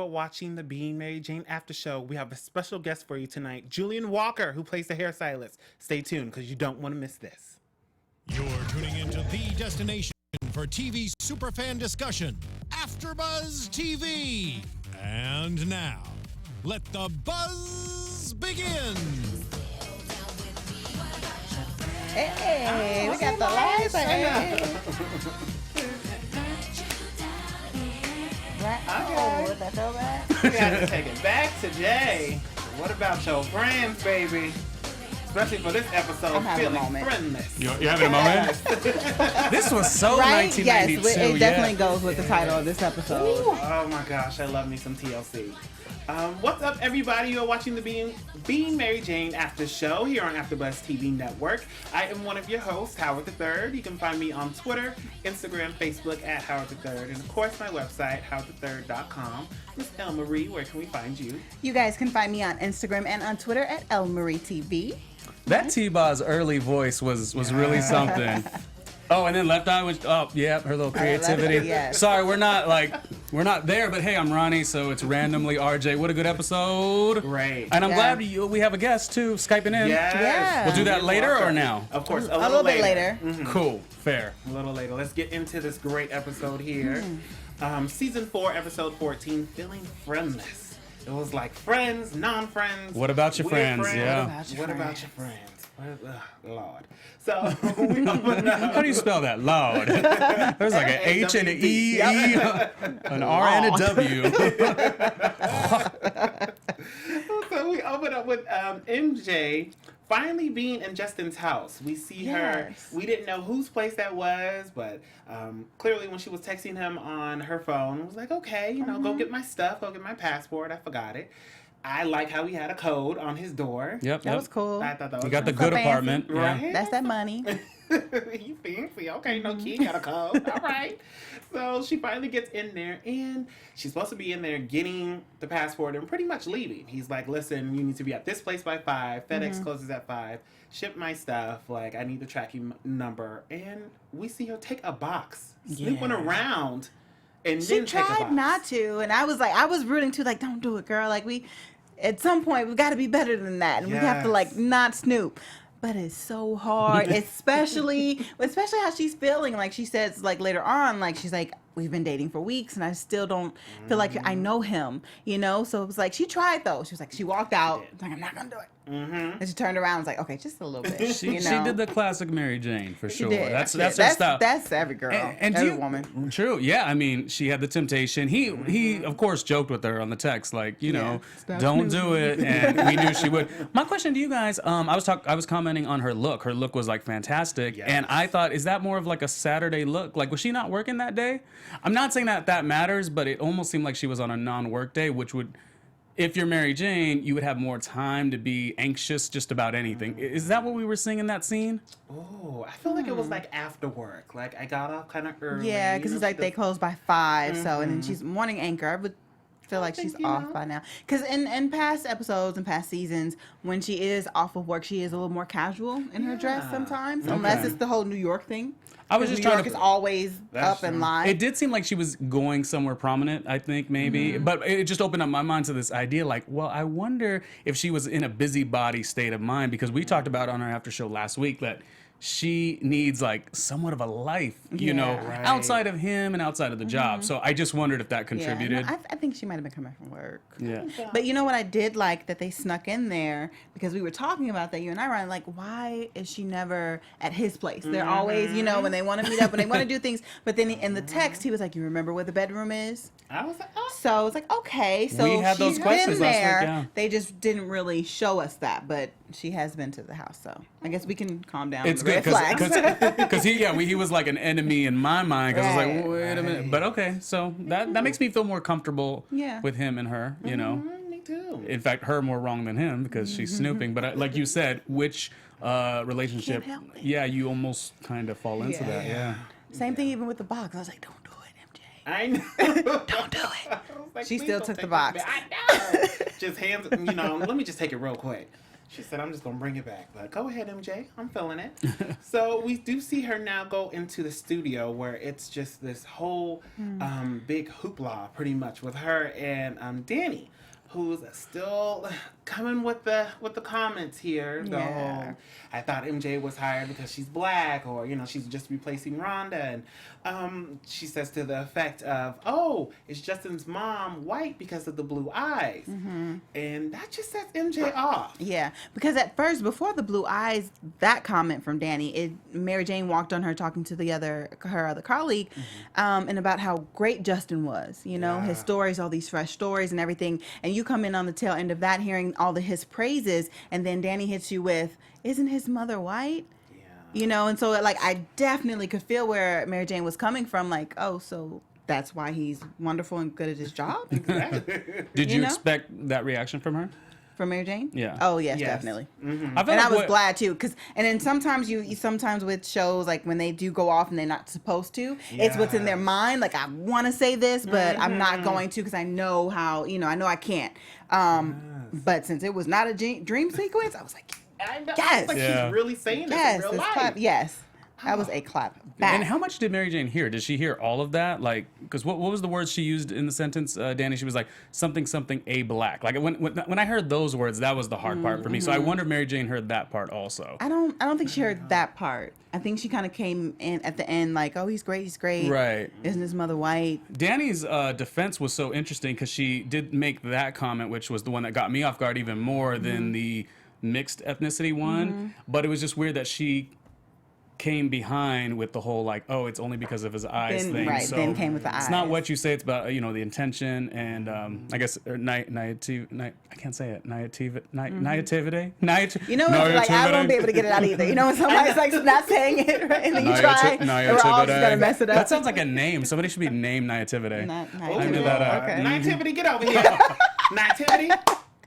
are watching the Being Mary Jane After Show. We have a special guest for you tonight, Julian Walker, who plays the hairstylist. Stay tuned, because you don't want to miss this. You're tuning into the destination for TV superfan discussion, AFTERBUZZ TV. And now, let the buzz begin. Hey, we got the lights. Oh, with that throwback? We got to take it back today. What about your friends, baby? Especially for this episode, feeling friendless. You're having a moment? This was so right? 1992. Yes, it definitely goes with the title of this episode. Ooh, oh my gosh, I love me some TLC. What's up, everybody? You're watching the Being Mary Jane After Show here on AFTERBUZZ TV Network. I am one of your hosts, Howard III. You can find me on Twitter, Instagram, Facebook at Howard III, and of course my website, howardthird.com. Miss Elle Marie, where can we find you? You guys can find me on Instagram and on Twitter at Elle Marie TV. That T-Boz's early voice was really something. Oh, and then Left Eye was, oh, yeah, her little creativity. Yes. Sorry, we're not there, but hey, I'm Ronnie, so it's randomly RJ. What a good episode. Great. And I'm glad we have a guest, too, Skyping in. Yes. Yeah. We'll do that later or now? Of course, A little bit later. Mm-hmm. Cool. Fair. A little later. Let's get into this great episode here. Season 4, episode 14, Feeling Friendless. It was like friends, non-friends. What about your friends? Yeah. What about your friends? Lord. So, we open up. How do you spell that? Lord. There's like an H and an E, an R and a W. So we open up with MJ finally being in Justin's house. We see her. We didn't know whose place that was, but clearly when she was texting him on her phone, it was like, okay, go get my stuff, go get my passport. I forgot it. I like how he had a code on his door. Yep. That was cool. I thought that was You got the good apartment. right? Yeah. That's that money. You fancy. Okay, no key, got a code. All right. So she finally gets in there, and she's supposed to be in there getting the passport and pretty much leaving. He's like, listen, you need to be at this place by 5. FedEx closes at 5. Ship my stuff. Like, I need the tracking number. And we see her take a box, snooping around, and She then take a box. tried not to, and I was rooting to, like, don't do it, girl. Like, at some point, we've got to be better than that, and we have to, like, not snoop. But it's so hard, especially how she's feeling. Like, she says, like, later on, like, she's like, we've been dating for weeks, and I still don't feel like I know him, So it was like, she tried, though. She was like, she walked out, like, I'm not going to do it. And she turned around and was like, okay, just a little bit. She did the classic Mary Jane for sure. Did. That's her style. That's every girl, and every woman. True. Yeah. I mean, she had the temptation. He of course joked with her on the text, like, don't do it, and we knew she would. My question to you guys, I was commenting on her look. Her look was like fantastic, and I thought, is that more of like a Saturday look? Like, was she not working that day? I'm not saying that matters, but it almost seemed like she was on a non-work day, which would. If you're Mary Jane, you would have more time to be anxious just about anything. Is that what we were seeing in that scene? Oh, I feel like it was like after work. Like, I got off kind of early. Yeah, because it's like they close by 5, so, and then she's morning anchor. I would feel like she's off by now. Because in past episodes and past seasons, when she is off of work, she is a little more casual in her dress sometimes, unless it's the whole New York thing. I was just New trying York to. is always up and live. It did seem like she was going somewhere prominent, I think, maybe. But it just opened up my mind to this idea, like, well, I wonder if she was in a busybody state of mind, because we talked about on our after show last week that she needs like somewhat of a life, outside of him and outside of the job. So I just wondered if that contributed. Yeah, I think she might have been coming from work. Yeah. But you know what I did like that they snuck in there, because we were talking about that, you and I, Ryan, like, why is she never at his place? They're always, when they want to meet up, when they want to do things. But then in the text, he was like, you remember where the bedroom is? I was like, oh. So it's like, okay, so We had those she's questions been last week, there. yeah. They just didn't really show us that, but she has been to the house, so I guess we can calm down. It's the red good flags. because he was like an enemy in my mind, because I was like, wait a minute, but okay, so that makes me feel more comfortable with him and her, Me too. In fact, her more wrong than him, because she's snooping. But like you said, which relationship? Can't help it. Yeah, you almost kind of fall into that. Yeah. Same thing even with the box. I was like, don't do it, MJ. I know. Don't do it. Like, She please still don't took the take box. this. I know. Just hands, let me just take it real quick. She said, I'm just going to bring it back. But go ahead, MJ. I'm feeling it. So we do see her now go into the studio where it's just this whole big hoopla, pretty much, with her and Danny, who's still coming with the comments here. The whole, I thought MJ was hired because she's black, or she's just replacing Rhonda, and she says to the effect of, "Oh, is Justin's mom white because of the blue eyes?" And that just sets MJ off. Yeah, because at first, before the blue eyes, that comment from Danny, Mary Jane walked on her talking to her other colleague, and about how great Justin was. His stories, all these fresh stories and everything, and you come in on the tail end of that, hearing all his praises, and then Danny hits you with, "Isn't his mother white?" And so I definitely could feel where Mary Jane was coming from. Like, oh, so that's why he's wonderful and good at his job. Did you expect that reaction from her? From Mary Jane? Yeah. Oh yes, definitely. I was glad too, and then sometimes sometimes with shows, like when they do go off and they're not supposed to, it's what's in their mind. Like, I want to say this, but I'm not going to because I know how. I know I can't. But since it was not a dream sequence, I was like, yes, like she's really saying this in real life. Clap, yes. That was a clap back. And how much did Mary Jane hear? Did she hear all of that? Like, because what was the words she used in the sentence, Danny? She was like, something, a black. Like, when I heard those words, that was the hard part for me. So I wonder if Mary Jane heard that part also. I don't think she heard that part. I think she kind of came in at the end like, oh, he's great. Right. Isn't his mother white? Danny's defense was so interesting because she did make that comment, which was the one that got me off guard even more than the mixed ethnicity one. But it was just weird that she came behind with the whole like, oh, it's only because of his eyes thing. Right, so then came with the eyes. It's not what you say, it's about the intention and I guess I can't say it. Naivete. I won't be able to get it out either. When somebody's like not saying it right, and then you try, and we're all just gonna mess it up. That sounds like a name. Somebody should be named Naivete. I made that up. Okay. Naivete, get over here. Naivete,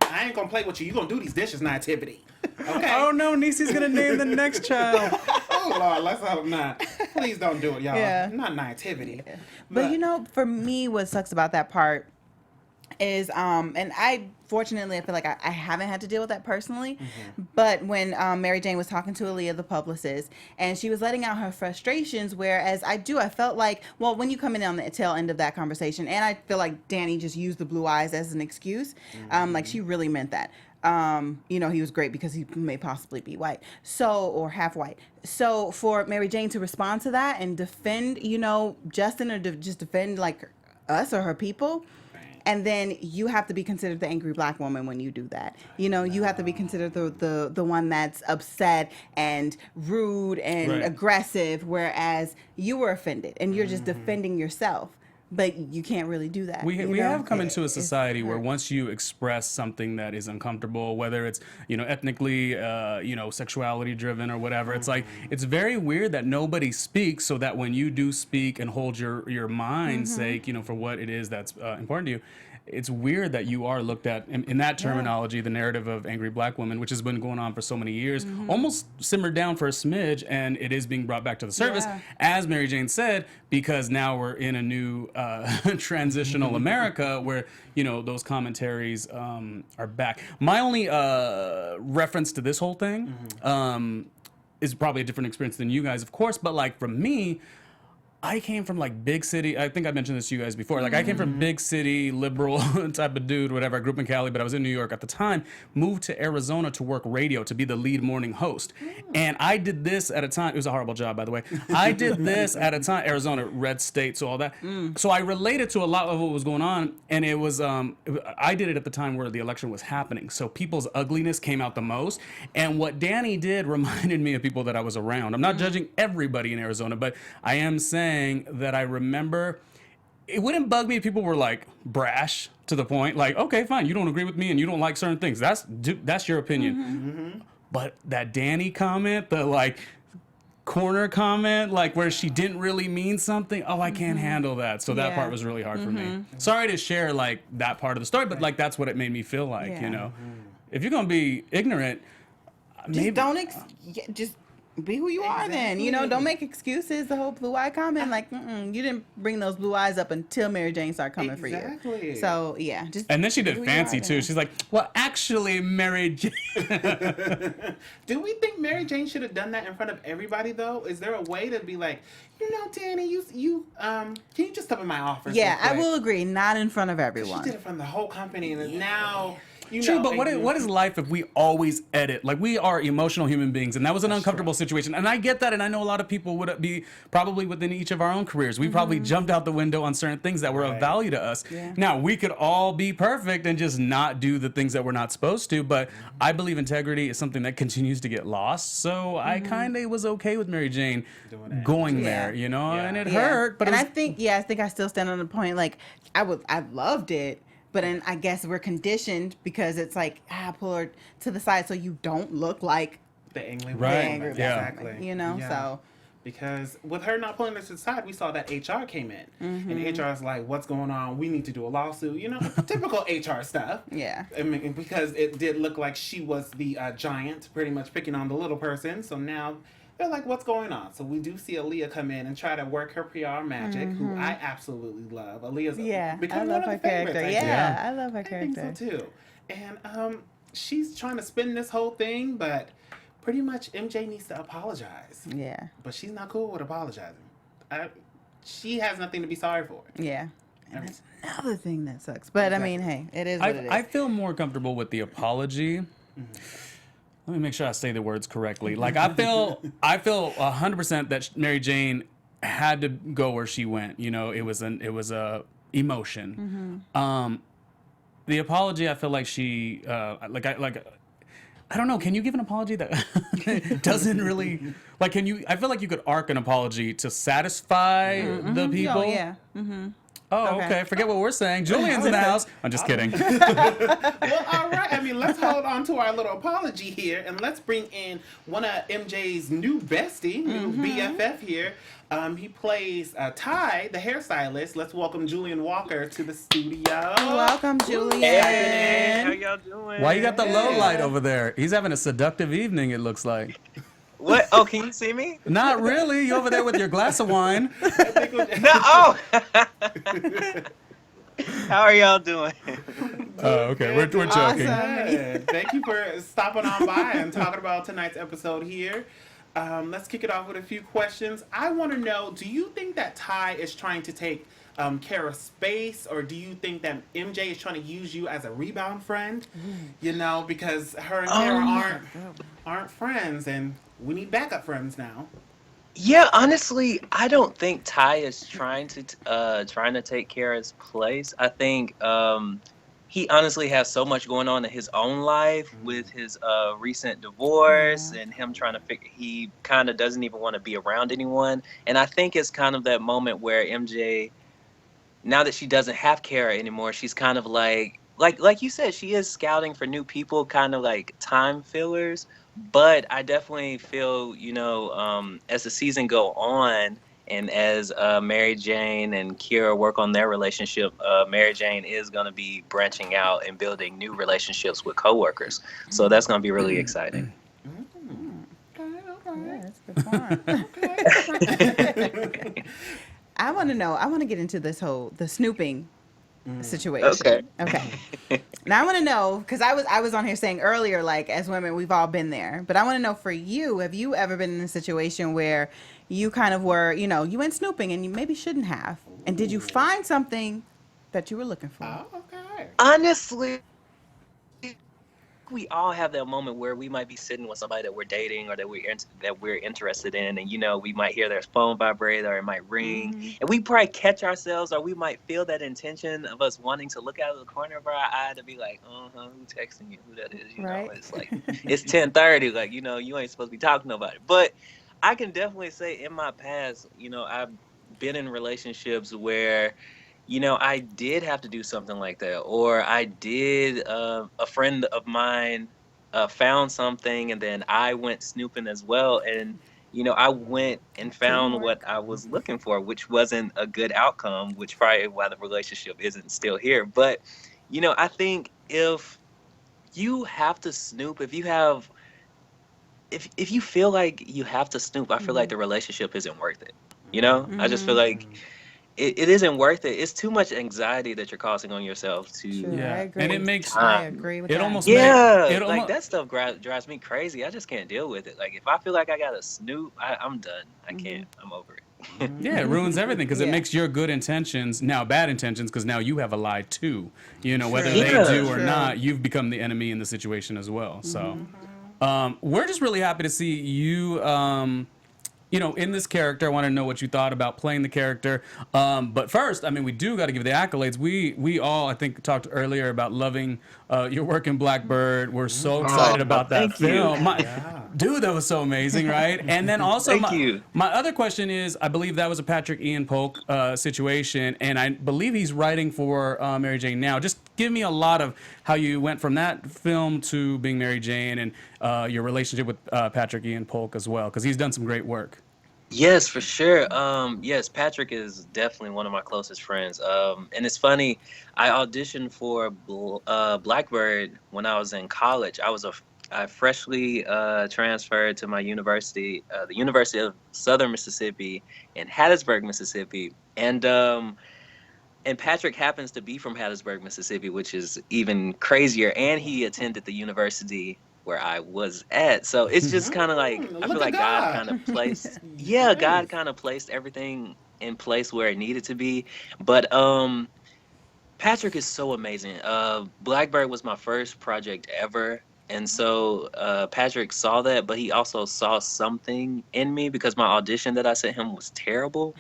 I ain't gonna play with you. You gonna do these dishes, Naivete. Okay. Oh no, Niecy's gonna name the next child. Oh Lord, let's hope not. Please don't do it, y'all. Yeah. Not Naivete. Yeah. But for me, what sucks about that part is, and I fortunately, I feel like I haven't had to deal with that personally. But when Mary Jane was talking to Aaliyah, the publicist, and she was letting out her frustrations, whereas I felt like, well, when you come in on the tail end of that conversation, and I feel like Danny just used the blue eyes as an excuse, like she really meant that. He was great because he may possibly be white, or half white. So for Mary Jane to respond to that and defend, Justin, or just defend like us or her people, and then you have to be considered the angry black woman when you do that. You have to be considered the one that's upset and rude and aggressive, whereas you were offended and you're just defending yourself. But you can't really do that. We have come into a society where once you express something that is uncomfortable, whether it's ethnically, sexuality driven or whatever, it's like it's very weird that nobody speaks, so that when you do speak and hold your mind's sake, for what it is that's important to you. It's weird that you are looked at in that terminology, the narrative of angry black woman, which has been going on for so many years, almost simmered down for a smidge, and it is being brought back to the surface, as Mary Jane said, because now we're in a new transitional America where, those commentaries are back. My only reference to this whole thing is probably a different experience than you guys, of course, but like for me, I came from like big city. I think I mentioned this to you guys before. Like I came from big city, liberal type of dude, whatever. I grew up in Cali, but I was in New York at the time. Moved to Arizona to work radio, to be the lead morning host. And I did this at a time. It was a horrible job, by the way. I did this at a time. Arizona, red state, so all that. So I related to a lot of what was going on. And it was, I did it at the time where the election was happening. So people's ugliness came out the most. And what Danny did reminded me of people that I was around. I'm not judging everybody in Arizona, but I am saying that I remember it wouldn't bug me if people were like brash to the point, like, okay, fine, you don't agree with me and you don't like certain things. That's your opinion. But that Danny comment, the like corner comment, like where she didn't really mean something. Oh, I can't handle that. So that part was really hard for me. Sorry to share like that part of the story, but like that's what it made me feel like, If you're gonna be ignorant, just maybe don't just Be who you are then. You know, don't make excuses. The whole blue eye comment, like, you didn't bring those blue eyes up until Mary Jane started coming for you. Exactly. So, yeah. Just And then she be did who you fancy are too. then. She's like, well, actually, Mary Jane. Do we think Mary Jane should have done that in front of everybody though? Is there a way to be like, you know, Danny, can you just step in my office? Yeah, real quick? I will agree. Not in front of She everyone. did it from the whole company, and now. True, but what is life if we always edit? Like, we are emotional human beings, and that was an uncomfortable situation. And I get that, and I know a lot of people would be probably within each of our own careers. We probably jumped out the window on certain things that were of value to us. Yeah. Now, we could all be perfect and just not do the things that we're not supposed to, but I believe integrity is something that continues to get lost. So I kind of was okay with Mary Jane going there, you know, and it hurt. But I think I still stand on the point. Like, I loved it. But then I guess we're conditioned because it's like, pull her to the side so you don't look like the angry Right. woman. angry Exactly. woman, you know? Yeah. So, Because with her not pulling us to the side, we saw that HR came in. And HR is like, what's going on? We need to do a lawsuit. You know, typical HR stuff. yeah. I mean, because it did look like she was the giant, pretty much picking on the little person. So now they're like, what's going on? So we do see Aaliyah come in and try to work her PR magic, who I absolutely love. Aaliyah's I become love one her of the favorites. character. I Yeah, think. I love her I think character. so too. And she's trying to spin this whole thing, but pretty much MJ needs to apologize. Yeah. But she's not cool with apologizing. She has nothing to be sorry for. Yeah. And that's another thing that sucks. But I mean, hey, it is what it is. I feel more comfortable with the apology. Let me make sure I say the words correctly. Like, I feel 100% that Mary Jane had to go where she went. You know, it was a emotion. The apology, I feel like she I don't know. Can you give an apology that doesn't really like? Can you? I feel like you could arc an apology to satisfy the people. Oh, yeah. Oh, okay. Forget what we're saying. Julian's in the house. I'm just kidding. Well, all right. I mean, let's hold on to our little apology here, and let's bring in one of MJ's new bestie, new BFF here. He plays Ty, the hairstylist. Let's welcome Julian Walker to the studio. Welcome, Julian. Hey, how y'all doing? Why you got the low light over there? He's having a seductive evening, it looks like. What? Oh, can you see me? Not really. You over there with your glass of wine. No. Oh. How are y'all doing? Oh, okay. We're joking. Good. Thank you for stopping on by and talking about tonight's episode here. Let's kick it off with a few questions. I want to know, do you think that Ty is trying to take Kara's space, or do you think that MJ is trying to use you as a rebound friend? You know, because her and Kara aren't friends, and we need backup friends now. Yeah, honestly, I don't think Ty is trying to take Kara's place. I think he honestly has so much going on in his own life with his recent divorce and him trying to figure. He kind of doesn't even want to be around anyone, and I think it's kind of that moment where MJ, now that she doesn't have Kara anymore, she's kind of like you said, she is scouting for new people, kind of like time fillers. But I definitely feel, you know, as the season go on and as Mary Jane and Kira work on their relationship, Mary Jane is going to be branching out and building new relationships with coworkers. So that's going to be really exciting. Yeah, that's good fun. I want to get into the snooping situation. Okay. Now I want to know, because I was on here saying earlier, like, as women, we've all been there. But I want to know, for you, have you ever been in a situation where you kind of were, you know, you went snooping and you maybe shouldn't have? And did you find something that you were looking for? Oh, okay. Honestly, we all have that moment where we might be sitting with somebody that we're dating or that we're interested in, and you know, we might hear their phone vibrate or it might ring, and we probably catch ourselves, or we might feel that intention of us wanting to look out of the corner of our eye to be like, who's texting you, who that is, you know? It's like, it's 10:30, like, you know, you ain't supposed to be talking to nobody. But I can definitely say in my past, you know, I've been in relationships where, you know, I did have to do something like that, or I did, a friend of mine found something, and then I went snooping as well, and, you know, I went and found what I was looking for, which wasn't a good outcome, which probably why the relationship isn't still here. But, you know, I think if you have to snoop, if you have if you feel like you have to snoop, I feel like the relationship isn't worth it. You know, I just feel like it isn't worth it. It's too much anxiety that you're causing on yourself Sure, to I Yeah, agree. and it makes I time. agree with it that. almost Yeah, it like almost that stuff drives me crazy. I just can't deal with it. Like if I feel like I gotta snoop, I'm done. I can't. I'm over it. yeah, it ruins everything because it Yeah. makes your good intentions now bad intentions because now you have a lie too. You know, whether True. they Yeah. do or True. not, you've become the enemy in the situation as well. So, we're just really happy to see you. You know, in this character, I want to know what you thought about playing the character. But first, I mean, we do got to give the accolades. We all, I think, talked earlier about loving your work in Blackbird. We're so excited Oh, about that thank you. film. Dude, that was so amazing, right? And then also, Thank you. my other question is, I believe that was a Patrick Ian Polk situation, and I believe he's writing for Mary Jane now. Just give me a lot of how you went from that film to being Mary Jane and your relationship with Patrick Ian Polk as well, because he's done some great work. Yes, for sure. Yes, Patrick is definitely one of my closest friends. And it's funny, I auditioned for Blackbird when I was in college. I freshly transferred to my university, the University of Southern Mississippi in Hattiesburg, Mississippi, and Patrick happens to be from Hattiesburg, Mississippi, which is even crazier. And he attended the university where I was at. So it's just kind of like, I feel Look at like God God. kind of placed, yeah, God Nice. kind of placed everything in place where it needed to be. But Patrick is so amazing. Blackbird was my first project ever. And so Patrick saw that, but he also saw something in me because my audition that I sent him was terrible.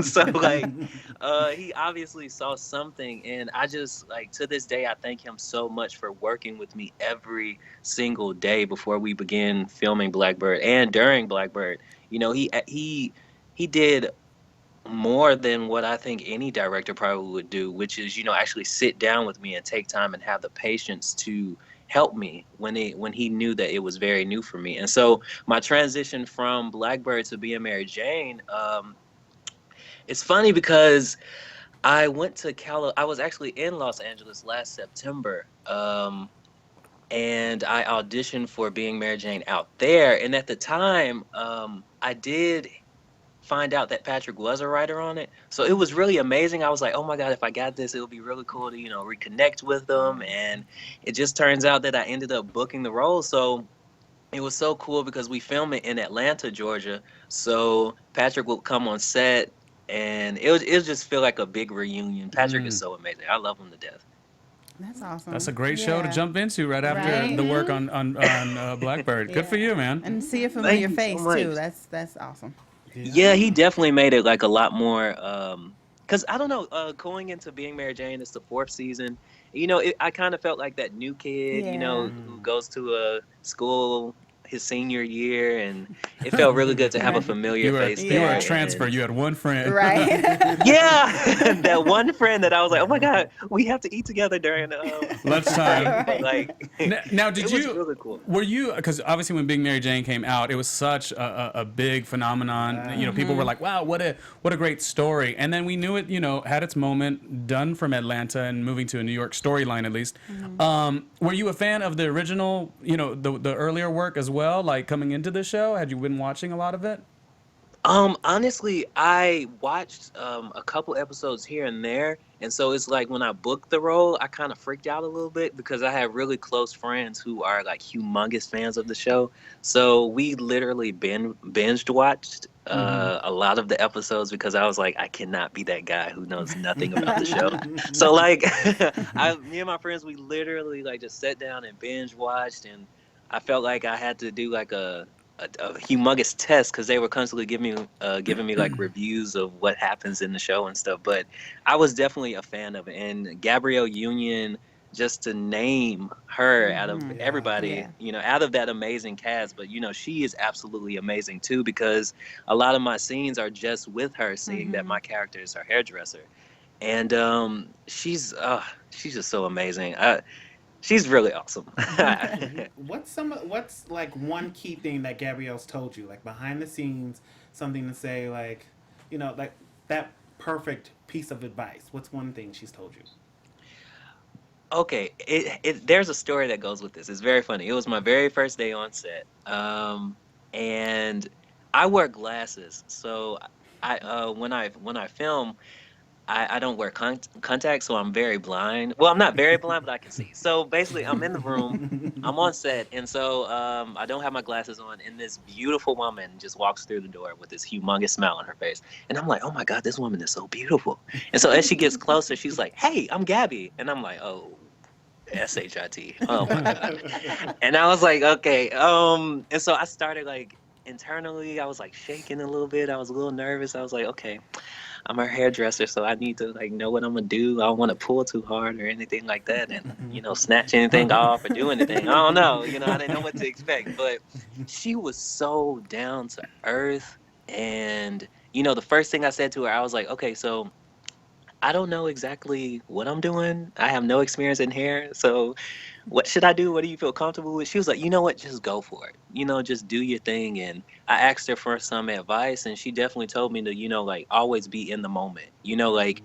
So like he obviously saw something, and I just like to this day I thank him so much for working with me every single day before we began filming Blackbird and during Blackbird. You know, he did more than what I think any director probably would do, which is, you know, actually sit down with me and take time and have the patience to help me when he knew that it was very new for me. And so my transition from Blackbird to being Mary Jane, it's funny because I was actually in Los Angeles last September, and I auditioned for being Mary Jane out there. And at the time, I did find out that Patrick was a writer on it. So it was really amazing. I was like, oh my God, if I got this, it would be really cool to, you know, reconnect with them. And it just turns out that I ended up booking the role. So it was so cool because we filmed it in Atlanta, Georgia. So Patrick would come on set, and it would just feel like a big reunion. Patrick is so amazing. I love him to death. That's awesome. That's a great show to Yeah. jump into right after Right? the work on Blackbird. Good for you, man. And see a familiar you so face much. too. That's awesome. Yeah, he definitely made it like a lot more. Cause I don't know, going into being Mary Jane, it's the fourth season. You know, I kind of felt like that new kid, you know, Yeah. who goes to a school his senior year, and it felt really good to have a familiar You were face you were there. a transfer. and- You had one friend. Right. Yeah, that one friend that I was like, oh my God, we have to eat together during Lunchtime. but like, Now, did it was you? really cool. Were you? Because obviously, when Being Mary Jane came out, it was such a big phenomenon. You know, people were like, "Wow, what a great story!" And then we knew it. You know, had its moment. Done from Atlanta and moving to a New York storyline, at least. Were you a fan of the original? You know, the earlier work as well. Like coming into the show, had you been watching a lot of it? Honestly, I watched a couple episodes here and there, and so it's like when I booked the role, I kind of freaked out a little bit because I have really close friends who are like humongous fans of the show. So we literally binged watched a lot of the episodes because I was like, I cannot be that guy who knows nothing about the show. So like, me and my friends, we literally like just sat down and binge watched, and I felt like I had to do like a humongous test because they were constantly giving me like reviews of what happens in the show and stuff. But I was definitely a fan of it. And Gabrielle Union, just to name her out of everybody, Yeah. you know, out of that amazing cast. But you know, she is absolutely amazing too because a lot of my scenes are just with her, seeing that my character is her hairdresser, and she's just so amazing. She's really awesome. What's like one key thing that Gabrielle's told you, like behind the scenes, something to say, like, you know, like that perfect piece of advice? What's one thing she's told you? Okay, there's a story that goes with this. It's very funny. It was my very first day on set, and I wear glasses. So when I film, I don't wear contacts, so I'm very blind. Well, I'm not very blind, but I can see. So basically, I'm in the room, I'm on set, and so I don't have my glasses on, and this beautiful woman just walks through the door with this humongous smile on her face, and I'm like, oh my God, this woman is so beautiful. And so as she gets closer, she's like, hey, I'm Gabby, and I'm like, oh. SHIT. Oh my God. And I was like, okay. And so I started like internally, I was like shaking a little bit. I was a little nervous. I was like, okay, I'm her hairdresser, so I need to like know what I'm gonna do. I don't want to pull too hard or anything like that, and snatch anything off or do anything. I don't know. I didn't know what to expect. But she was so down to earth, and the first thing I said to her, I was like, okay, so I don't know exactly what I'm doing. I have no experience in hair. So what should I do? What do you feel comfortable with? She was like, you know what? Just go for it. Just do your thing. And I asked her for some advice, and she definitely told me to, like always be in the moment, like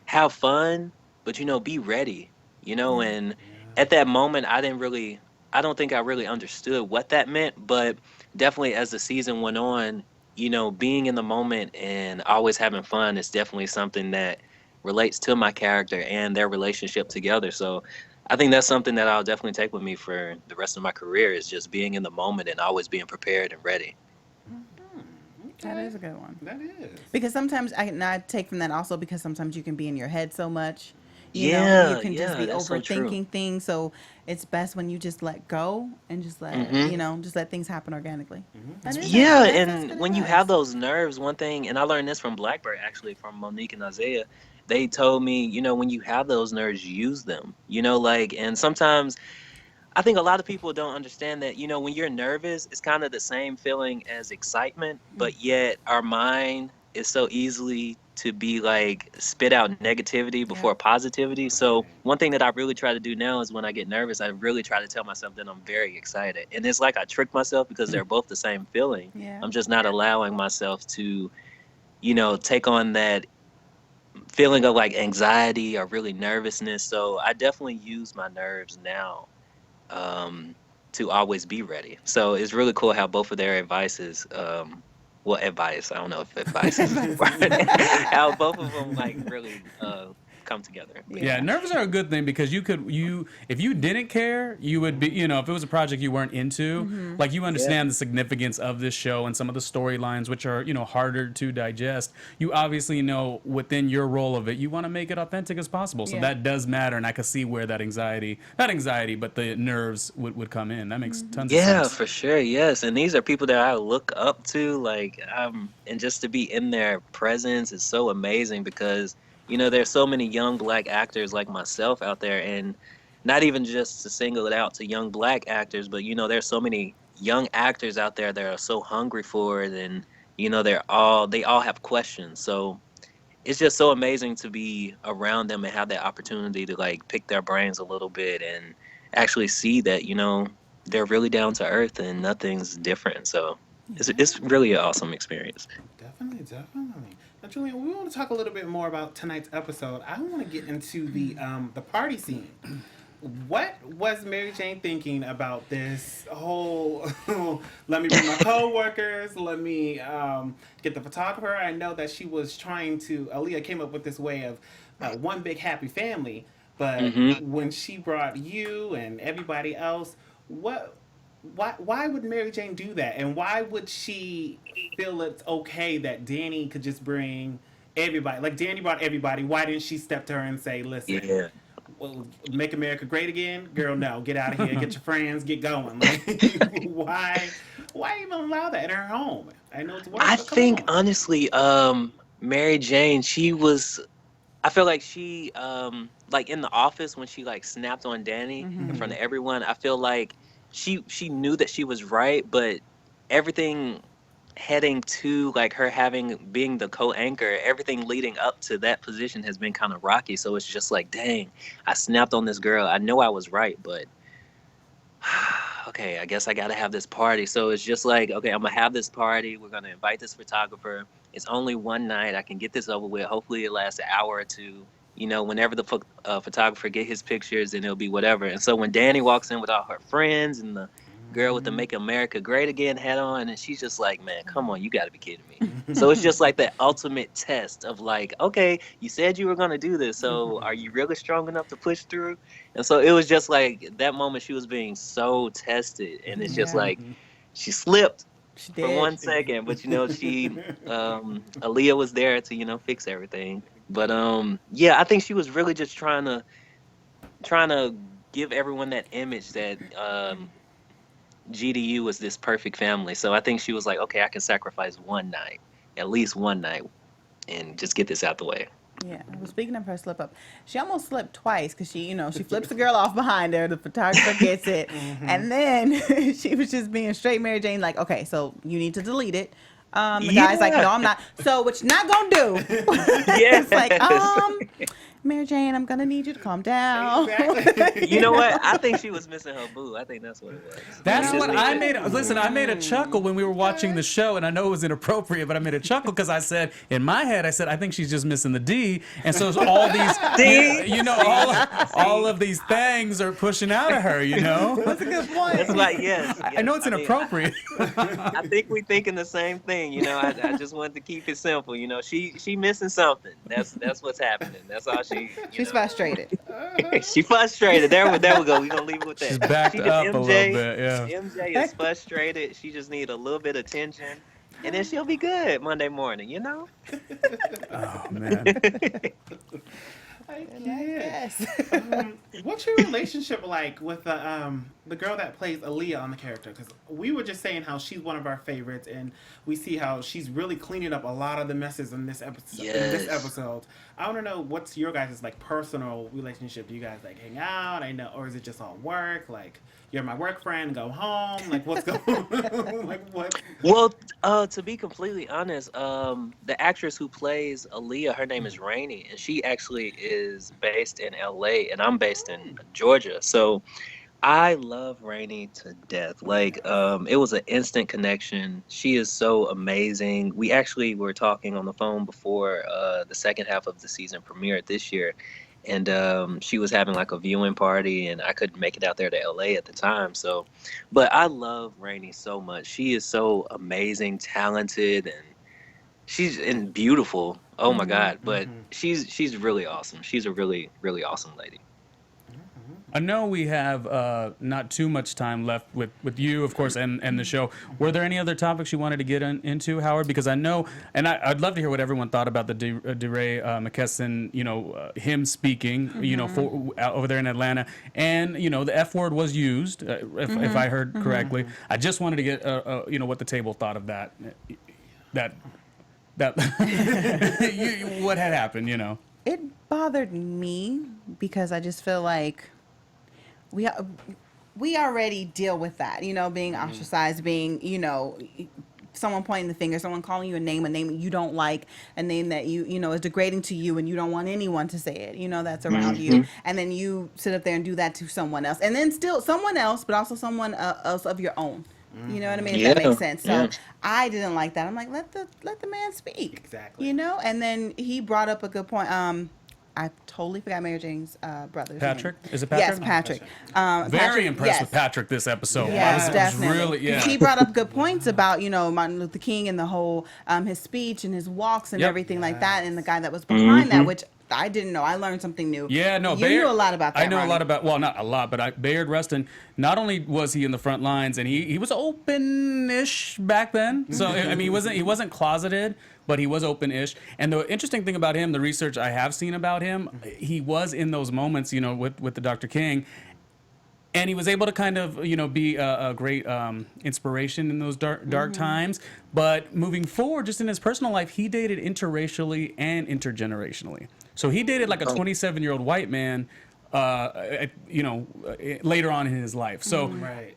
have fun, but, be ready, and at that moment, I don't think I really understood what that meant, but definitely as the season went on, being in the moment and always having fun is definitely something that relates to my character and their relationship together. So I think that's something that I'll definitely take with me for the rest of my career, is just being in the moment and always being prepared and ready. That is a good one. That is. Because sometimes I take from that also, because sometimes you can be in your head so much. You can just be that's so true. overthinking things. So it's best when you just let go and just let just let things happen organically. That is- Yeah, that's and good when you advice. have those nerves, one thing, and I learned this from Blackbird actually, from Monique and Isaiah, they told me, when you have those nerves, use them. And sometimes I think a lot of people don't understand that, when you're nervous, it's kind of the same feeling as excitement, but yet our mind is so easily to be like spit out negativity before positivity. So one thing that I really try to do now is when I get nervous, I really try to tell myself that I'm very excited. And it's like I trick myself because they're both the same feeling. Yeah. I'm just not allowing myself to, take on that feeling of like anxiety or really nervousness. So I definitely use my nerves now to always be ready. So it's really cool how both of their advices, advice, I don't know if advice is the word, how both of them like really come together. Yeah, nerves are a good thing, because if you didn't care, you would be, if it was a project you weren't into, like you understand the significance of this show and some of the storylines, which are, harder to digest. You obviously know within your role of it, you want to make it authentic as possible. So that does matter. And I can see where that not anxiety, but the nerves would come in. That makes tons of sense. Yeah, for sure. Yes. And these are people that I look up to, like, and just to be in their presence is so amazing, because there's so many young Black actors like myself out there, and not even just to single it out to young Black actors, but there's so many young actors out there that are so hungry for it, and they all have questions. So it's just so amazing to be around them and have that opportunity to like pick their brains a little bit and actually see that they're really down to earth and nothing's different. So it's really an awesome experience. Definitely. Now, Julian, we want to talk a little bit more about tonight's episode. I want to get into the party scene. What was Mary Jane thinking about this whole, let me bring my co-workers, let me get the photographer? I know that she was trying to, Aaliyah came up with this way of one big happy family, but when she brought you and everybody else, why would Mary Jane do that? And why would she feel it's okay that Danny could just bring everybody? Like, Danny brought everybody. Why didn't she step to her and say, listen, well, make America great again? Girl, no. Get out of here. Get your friends. Get going. Like, why even allow that in her home? I know it's work, I but think, come on. honestly, Mary Jane, I feel like she, like in the office when she like snapped on Danny in front of everyone, I feel like she knew that she was right, but everything heading to like her being the co-anchor, everything leading up to that position has been kind of rocky. So it's just like, dang, I snapped on this girl. I know I was right, but okay, I guess I gotta have this party. So it's just like, okay, I'm gonna have this party. We're gonna invite this photographer. It's only one night. I can get this over with. Hopefully it lasts an hour or two. you know, whenever the photographer get his pictures, and it'll be whatever. And so when Danny walks in with all her friends and the girl with the Make America Great Again hat on, and she's just like, man, come on, you got to be kidding me. So it's just like that ultimate test of like, okay, you said you were going to do this, so are you really strong enough to push through? And so it was just like that moment she was being so tested, and it's just like she slipped for 1 second, but you know, she Aaliyah was there to, you know, fix everything. But yeah, I think she was really just trying to give everyone that image that GDU was this perfect family. So I think she was like, okay, I can sacrifice one night, at least one night, and just get this out the way. Yeah. Well, speaking of her slip up, she almost slipped twice because she, you know, she flips the girl off behind her. The photographer gets it, and then she was just being straight Mary Jane. Like, okay, so you need to delete it. The guy's like, no, I'm not. So what you're not gonna do? It's like, Mary Jane, I'm gonna need you to calm down. Exactly. You know what? I think she was missing her boo. I think that's what it was. That's what I made. Listen, I made a chuckle when we were watching the show, and I know it was inappropriate, but I made a chuckle because I said, in my head, I said, I think she's just missing the D, and so all these, you know, all of these things are pushing out of her. You know, That's a good point. It's like, yes. I know it's inappropriate. I think we thinking the same thing. You know, I just wanted to keep it simple. You know, she missing something. That's what's happening. That's all she's frustrated. She frustrated. There we go. We're gonna leave it with that. She's backed up a little bit. Yeah. MJ is frustrated. She just need a little bit of attention, and then she'll be good Monday morning. You know. Oh man. Yes. What's your relationship like with the girl that plays Aaliyah on the character? Because we were just saying how she's one of our favorites, and we see how she's really cleaning up a lot of the messes in this episode. Yes. I want to know, what's your guys' like personal relationship? Do you guys like hang out? I know, or is it just all work? Like, you're my work friend, go home. Like, what's going on? Like, what? Well, to be completely honest, the actress who plays Aaliyah, her name is Rainey, and she actually is based in LA, and I'm based in Georgia. So I love Rainey to death. Like, it was an instant connection. She is so amazing. We actually were talking on the phone before the second half of the season premiered this year. And she was having like a viewing party, and I couldn't make it out there to LA at the time. So, but I love Rainey so much. She is so amazing, talented, and she's beautiful. Oh my God. But she's really awesome. She's a really, really awesome lady. I know we have not too much time left with you, of course, and the show. Were there any other topics you wanted to get into, Howard? Because I know, and I'd love to hear what everyone thought about the DeRay McKesson, you know, him speaking, you know, over there in Atlanta. And, you know, the F word was used, if I heard correctly. I just wanted to get, you know, what the table thought of that what had happened, you know. It bothered me because I just feel like we already deal with that, you know, being ostracized, being, you know, someone pointing the finger, someone calling you a name you don't like, a name that you know is degrading to you, and you don't want anyone to say it, you know, that's around you, and then you sit up there and do that to someone else, and then still someone else, but also someone else of your own. You know what I mean? If that makes sense. So I didn't like that. I'm like, let the man speak. Exactly. You know? And then he brought up a good point. I totally forgot Mary Jane's brother's Patrick? name. Is it Patrick? Yes, Patrick. Very impressed with Patrick this episode. Yes, I was definitely. really, He brought up good points about, you know, Martin Luther King and the whole his speech and his walks and everything like that, and the guy that was behind that, which I didn't know. I learned something new. Yeah, no, you knew a lot about that. I know Ronnie. a lot about, well, not a lot, but Bayard Rustin, not only was he in the front lines, and he was open-ish back then. So I mean, he wasn't closeted, but he was open-ish. And the interesting thing about him, the research I have seen about him, he was in those moments, you know, with the Dr. King. And he was able to kind of, you know, be a great inspiration in those dark times. But moving forward, just in his personal life, he dated interracially and intergenerationally. So he dated like a 27-year-old white man, you know, later on in his life. So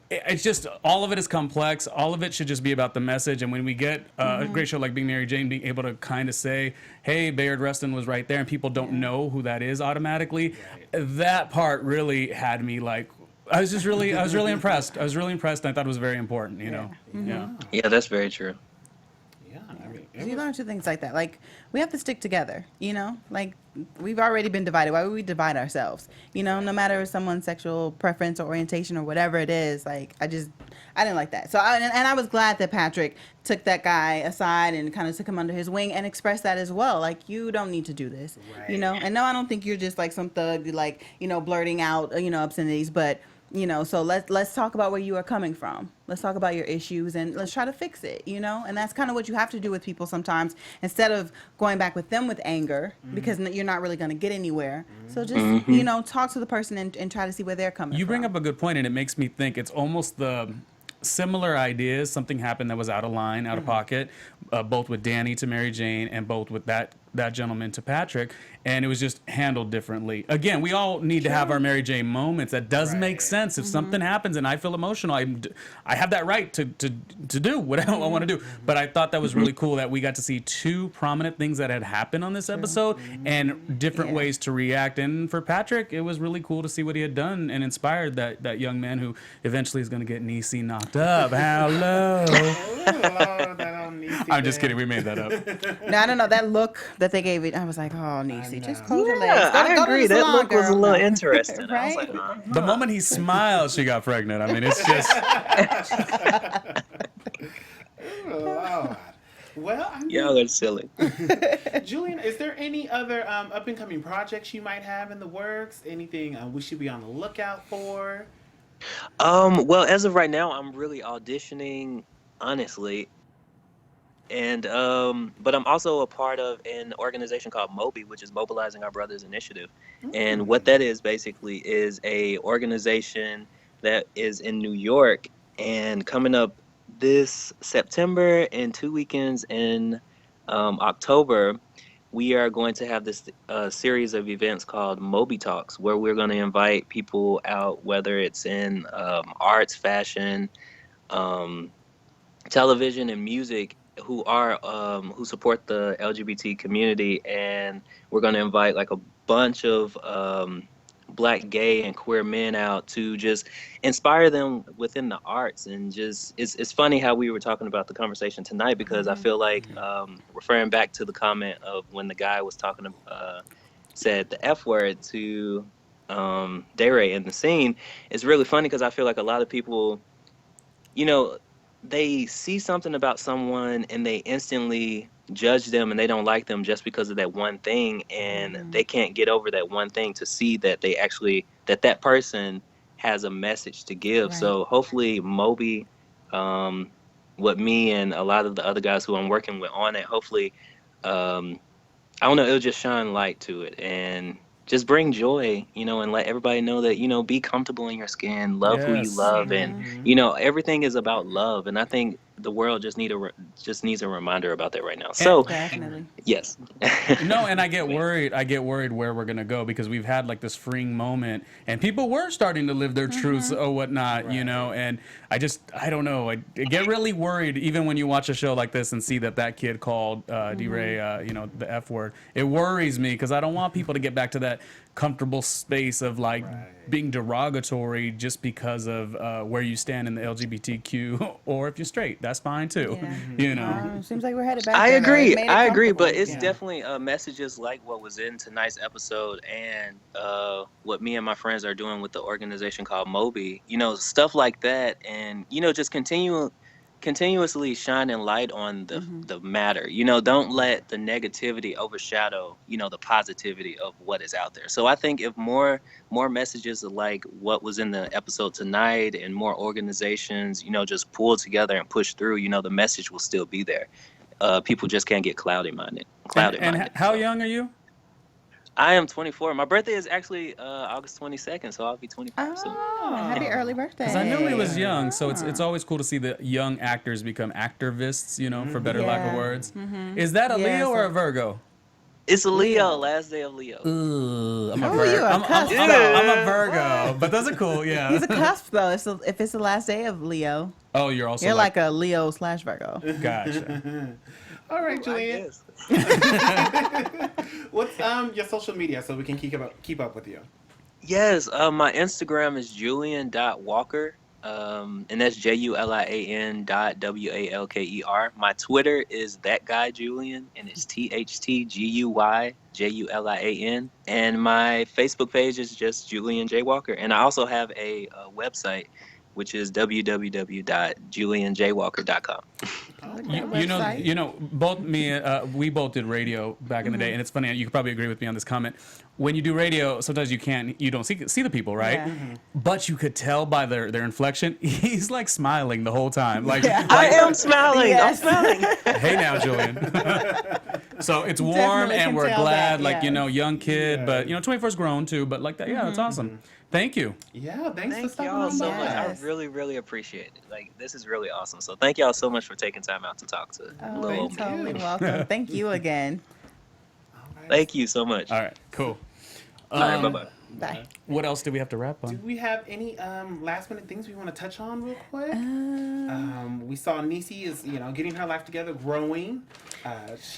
it's just, all of it is complex. All of it should just be about the message. And when we get a great show like Being Mary Jane, being able to kind of say, hey, Bayard Rustin was right there, and people don't know who that is automatically, that part really had me like, I was really impressed. I was really impressed, and I thought it was very important, you know. Yeah, that's very true. Yeah, I mean, You learn two things like that. Like, we have to stick together, you know? Like, we've already been divided. Why would we divide ourselves? You know, no matter someone's sexual preference or orientation or whatever it is, like, I didn't like that. So, I was glad that Patrick took that guy aside and kind of took him under his wing and expressed that as well. Like, you don't need to do this, you know? And no, I don't think you're just like some thug, like, you know, blurting out, you know, obscenities, but, you know, so let's talk about where you are coming from. Let's talk about your issues and let's try to fix it, you know? And that's kind of what you have to do with people sometimes, instead of going back with them with anger, because you're not really going to get anywhere. So just, you know, talk to the person and try to see where they're coming from. You bring up a good point, and it makes me think it's almost the similar ideas. Something happened that was out of line, out of pocket, both with Danny to Mary Jane and both with that gentleman to Patrick, and it was just handled differently. Again, we all need to have our Mary Jane moments. That does make sense. If something happens and I feel emotional, I have that right to do what I want to do. But I thought that was really cool that we got to see two prominent things that had happened on this episode and different ways to react. And for Patrick, it was really cool to see what he had done and inspired that young man who eventually is going to get Niecy knocked up. Hello. I'm just kidding. We made that up. No, I don't know. That look that they gave it, I was like, oh, Niecy, just close your legs. I agree. That look was a little interesting. Right? I was like, The moment he smiled, she got pregnant. I mean, it's just. Lord. Well, I mean, y'all are silly. Julian, is there any other up and coming projects you might have in the works? Anything we should be on the lookout for? Well, as of right now, I'm really auditioning, honestly. And but I'm also a part of an organization called MOBI, which is Mobilizing Our Brothers Initiative. And what that is basically is a organization that is in New York, and coming up this September and 2 weekends in October, we are going to have this series of events called MOBI Talks, where we're going to invite people out, whether it's in arts, fashion, television, and music, who support the LGBT community, and we're going to invite like a bunch of Black, gay, and queer men out to just inspire them within the arts. And just it's funny how we were talking about the conversation tonight, because I feel like referring back to the comment of when the guy was talking said the F word to Dare in the scene, it's really funny because I feel like a lot of people, you know, they see something about someone and they instantly judge them and they don't like them just because of that one thing, and they can't get over that one thing to see that they actually that person has a message to give. Right. So hopefully MOBI, what me and a lot of the other guys who I'm working with on it, hopefully I don't know, it'll just shine light to it and just bring joy, you know, and let everybody know that, you know, be comfortable in your skin, love who you love, and you know, everything is about love. And I think the world just needs a reminder about that right now. So definitely. Yes. No, and I get worried where we're gonna go, because we've had like this freeing moment and people were starting to live their truths or whatnot, you know, and I don't know, I get really worried even when you watch a show like this and see that kid called D-Ray, you know, the F word. It worries me because I don't want people to get back to that comfortable space of like being derogatory just because of where you stand in the LGBTQ, or if you're straight, that's fine too. You know, seems like we're headed back. I agree, but it's definitely messages like what was in tonight's episode and what me and my friends are doing with the organization called MOBI. You know, stuff like that, and you know, just continuously shining light on the matter. You know, don't let the negativity overshadow, you know, the positivity of what is out there. So I think if more messages like what was in the episode tonight and more organizations, you know, just pull together and push through, you know, the message will still be there. People just can't get clouded-minded. And how young are you? I am 24. My birthday is actually August 22nd, so I'll be 25 soon. Happy early birthday. Because I knew he was young, so it's always cool to see the young actors become activists, you know, for better lack of words. Is that a Leo or a Virgo? It's a Leo, last day of Leo. Ooh, I'm a Virgo. I'm a Virgo, but those are cool, yeah. He's a cusp, though. So if it's the last day of Leo. Oh, you're also like a Leo/Virgo. Gotcha. All right, Julian. What's your social media so we can keep up with you? Yes, my Instagram is julian.walker, And that's JULIAN.WALKER. My Twitter is that guy Julian, and it's THTGUYJULIAN. And my Facebook page is just Julian J. Walker. And I also have a website, which is www.julianjwalker.com. You know, both we both did radio back in the day, and it's funny. You could probably agree with me on this comment. When you do radio, sometimes you don't see the people, right? Yeah. But you could tell by their inflection. He's like smiling the whole time. Like, I am smiling. Yes. I'm smiling. hey now, Julian. So it's warm, Definitely and can we're tell glad, that, like, yeah. young kid, but 24's grown too. But like that, yeah, that's awesome. Thank you. Yeah, thanks for Thank stopping y'all on so by. much. I Yes. really, really appreciate it. Like, this is really awesome. So thank y'all so much for taking time out to talk to Oh, little you're old me. totally welcome. Thank you again. All right. Thank you so much. All right, cool. All right, bye-bye. Bye. What else do we have to wrap Do on? we have any last minute things we want to touch on real quick? We saw Niecy is getting her life together, growing.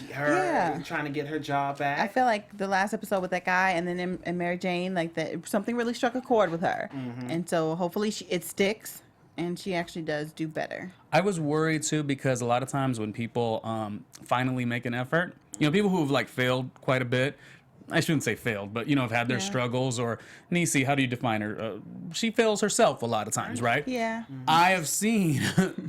Yeah. Trying to get her job back. I feel like the last episode with that guy and then in Mary Jane, like that something really struck a chord with her, and so hopefully it sticks and she actually does do better. I was worried too because a lot of times when people finally make an effort, people who have like failed quite a bit. I shouldn't say failed, but have had their struggles. Or Niecy, how do you define her? She fails herself a lot of times, right? Yeah. I have seen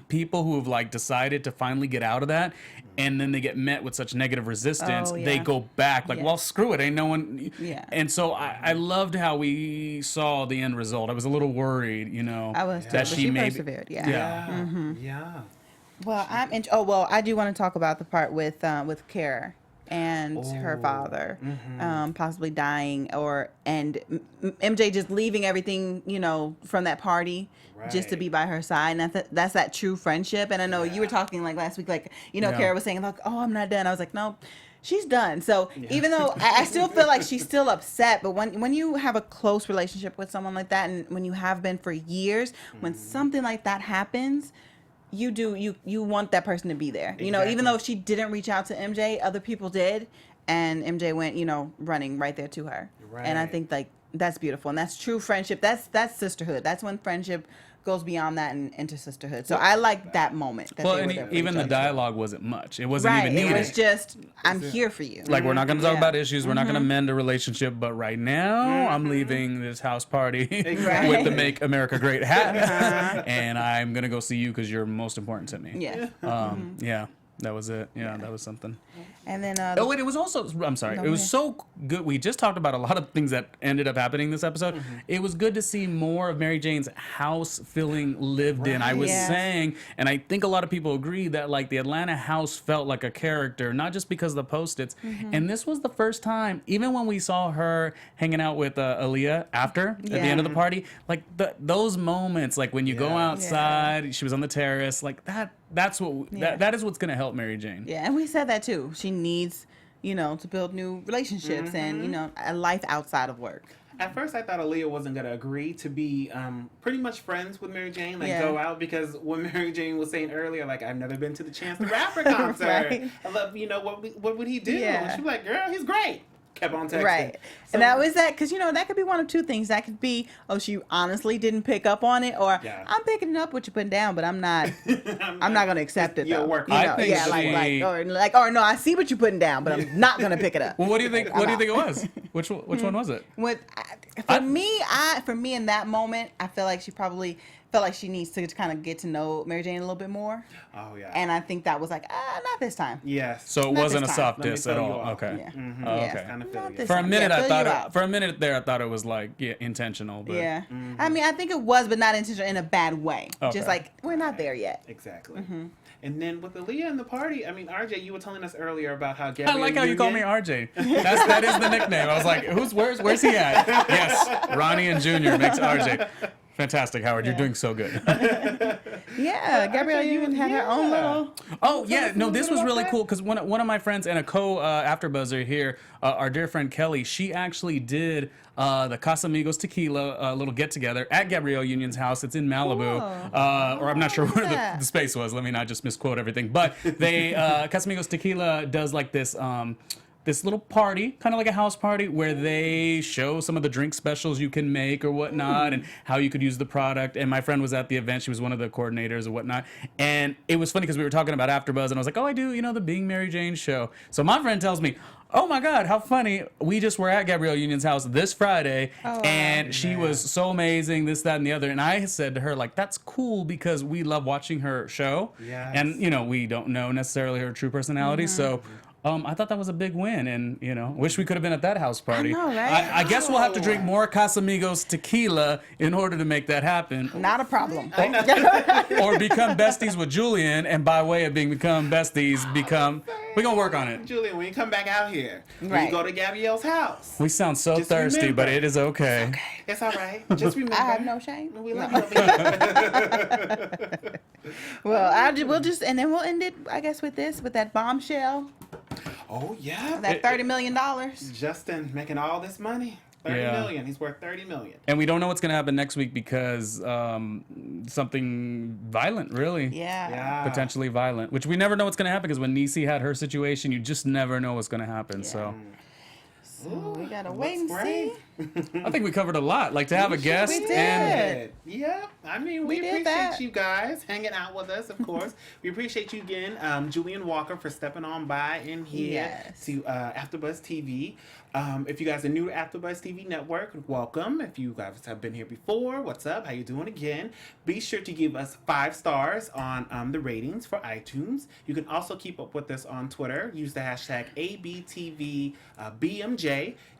people who have like decided to finally get out of that, and then they get met with such negative resistance. Oh, yeah. They go back like, Yeah. well, screw it, ain't no one. Yeah. And so I loved how we saw the end result. I was a little worried, I was too, that but she maybe persevered. Yeah. Yeah. Yeah. Well, I do want to talk about the part with Kara and her father possibly dying, and MJ just leaving everything from that party just to Right. be by her side, and that's that true friendship. And I know you were talking like last week, like Kara was saying like, oh, I'm not done. I was like, no, she's done. So even though I still feel like she's still upset, but when you have a close relationship with someone like that, and when you have been for years, when something like that happens, you want that person to be there. Exactly. Even though she didn't reach out to MJ, other people did, and MJ went, running right there to her. And I Right. think like that's beautiful, and that's true friendship. That's sisterhood. That's when friendship goes beyond that and into sisterhood. So I like that moment. That Well, they were and there for even each the other. dialogue wasn't much. It wasn't Right. even needed. It was just, I'm here for you. Like, we're not going to talk Yeah. about issues. We're not going to mend a relationship. But right now, I'm leaving this house party Right. with the Make America Great hat. And I'm going to go see you because you're most important to me. Yeah. Yeah, that was it. Yeah, that was something. And then Oh, wait, it was also, I'm sorry. No, It was yeah. so good. We just talked about a lot of things that ended up happening this episode. It was good to see more of Mary Jane's house feeling lived in. I was Yeah. saying, and I think a lot of people agree that like the Atlanta house felt like a character, not just because of the Post-its. And this was the first time, even when we saw her hanging out with Aaliyah after, at the end of the party, like those moments, like when you go Yeah. outside, she was on the terrace, like that's what, that is what's going to help Mary Jane. Yeah, and we said that too. She needs, to build new relationships and, a life outside of work. At first, I thought Aaliyah wasn't going to agree to be pretty much friends with Mary Jane, like Yeah. go out, because when Mary Jane was saying earlier, like, I've never been to the Chance the Rapper concert. Right. I love, what would he do? Yeah. She was like, girl, he's great. Kept on texting. Right. So- And that was that, because, that could be one of two things. That could be, oh, she honestly didn't pick up on it, or Yeah. I'm picking it up what you put down, but I'm not going to accept it, You're though. working. I think yeah, she- or no, I see what you're putting down, but I'm not going to pick it up. Well, what do you think? Like, What do I'm you think it out. was? Which one was it? For me in that moment, I feel like she probably felt like she needs to kind of get to know Mary Jane a little bit more, Oh, yeah. and I think that was like, not this time. yes. So it Not wasn't a this time. soft Let me diss throw at you all. off. Okay. Yeah. Oh, Yeah. okay. Kind of feel Not you. this For a time. minute, Yeah, I fill thought you it, out. for a minute there, I thought it was like intentional. But Yeah. I mean, I think it was, but not intentional in a bad way. Okay. Just like, we're not there yet. Exactly. Mm-hmm. And then with Aaliyah and the party, I mean, RJ, you were telling us earlier about how I Gabrielle like how you call me Union- RJ. That is the nickname. I was like, where's he at? Yes, Ronnie and Jr. makes RJ. Fantastic, Howard. You're doing so good. Yeah, Gabrielle Union had her own little. Oh yeah, no, little this bit was about really that? cool because one of my friends and a AFTERBUZZer here, our dear friend Kelly, she actually did the Casamigos Tequila little get together at Gabrielle Union's house. It's in Malibu, or I'm not sure where that. the space was. Let me not just misquote everything. But they Casamigos Tequila does like this. this little party, kind of like a house party, where they show some of the drink specials you can make or whatnot, and how you could use the product. And my friend was at the event; she was one of the coordinators or whatnot. And it was funny because we were talking about AfterBuzz, and I was like, "Oh, I do, the Being Mary Jane show." So my friend tells me, "Oh my God, how funny! We just were at Gabrielle Union's house this Friday, and she was so amazing. This, that, and the other." And I said to her, like, "That's cool because we love watching her show, and we don't know necessarily her true personality, so." I thought that was a big win, and wish we could have been at that house party. I know, right? I guess we'll have to drink more Casamigos tequila in order to make that happen. Not a problem. Or become besties with Julian, and by way of become besties, we're gonna work on it. Julian, when you come back out here, Right. you go to Gabrielle's house. We sound so Just thirsty, remember. but it is okay. It's all right. Just remember. I have no shame. We love you over here. Well, we'll just, and then we'll end it, I guess, with that bombshell, Oh, yeah. that $30 million. Justin making all this money. $30 million. He's worth $30 million. And we don't know what's going to happen next week because something violent, really. Yeah. Potentially violent, which we never know what's going to happen because when Niecy had her situation, you just never know what's going to happen. So We gotta wait and see. I think we covered a lot. Like to have a guest. We did. And Yeah, I mean, we did appreciate that. you guys hanging out with us, of course. We appreciate you again, Julian Walker, for stepping on by in here Yes. to AfterBuzz TV. If you guys are new to AfterBuzz TV Network, welcome. If you guys have been here before, what's up? How you doing again? Be sure to give us 5 stars on the ratings for iTunes. You can also keep up with us on Twitter. Use the hashtag ABTVBMJ,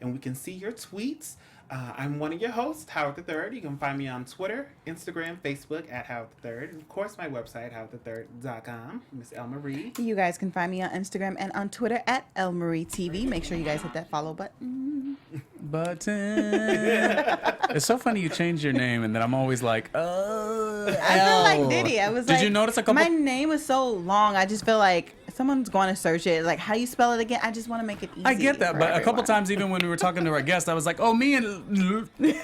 and we can see your tweets. I'm one of your hosts, Howard III. You can find me on Twitter, Instagram, Facebook at Howard III, and of course my website, howardthird.com. Miss Elma Reed. You guys can find me on Instagram and on Twitter at ElmarieTV. Make sure you guys hit that follow button. It's so funny you changed your name and then I'm always like, I feel like Diddy. I was Did like, you notice a couple? my name was so long. I just feel like someone's going to search it. Like, how do you spell it again? I just want to make it easy. I get that, for but a couple everyone. times, even when we were talking to our guest, I was like, "Oh, me and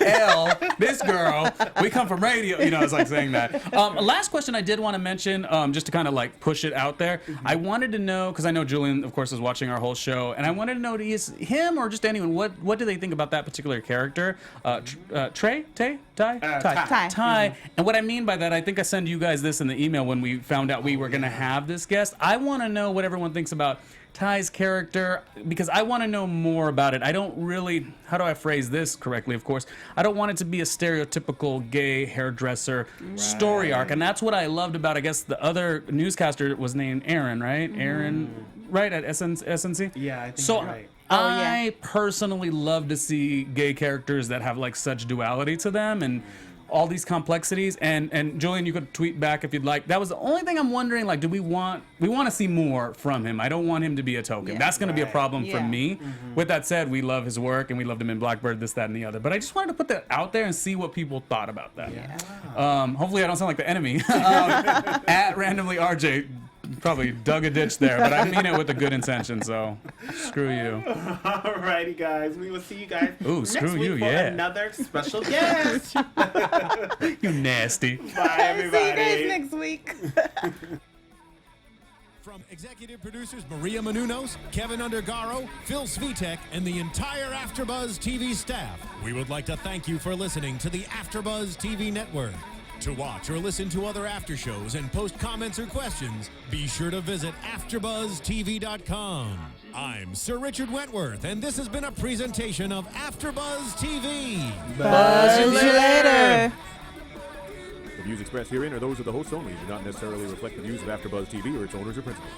L, this girl, we come from radio." I was like saying that. Last question I did want to mention, just to kind of like push it out there. I wanted to know because I know Julian, of course, is watching our whole show, and I wanted to know is him or just anyone what do they think about that particular character? Ty. And what I mean by that, I think I sent you guys this in the email when we found out we were going to have this guest. I want to know what everyone thinks about Ty's character because I want to know more about it. I don't really, how do I phrase this correctly, of course? I don't want it to be a stereotypical gay hairdresser story arc. And that's what I loved about, I guess, the other newscaster was named Aaron, right? Aaron, right, at SNC? Yeah, I think So you're right. I personally love to see gay characters that have like such duality to them and all these complexities. And Julian, you could tweet back if you'd like. That was the only thing I'm wondering. Like, we want to see more from him. I don't want him to be a token. Yeah. That's going to be a problem for Yeah. me. With that said, we love his work and we loved him in Blackbird, this, that, and the other. But I just wanted to put that out there and see what people thought about that. Hopefully I don't sound like the enemy. At randomly RJ. Probably dug a ditch there, but I mean it with a good intention, so screw you. Alrighty, guys. We will see you guys Ooh, next screw week you, for yeah. another special guest. You nasty. Bye, everybody. See you guys next week. From executive producers Maria Menounos, Kevin Undergaro, Phil Svitek, and the entire AfterBuzz TV staff, we would like to thank you for listening to the AfterBuzz TV network. To watch or listen to other after shows and post comments or questions, be sure to visit AfterBuzzTV.com. I'm Sir Richard Wentworth, and this has been a presentation of AfterBuzz TV. Buzz you later. The views expressed herein are those of the hosts only and do not necessarily reflect the views of AfterBuzz TV or its owners or principals.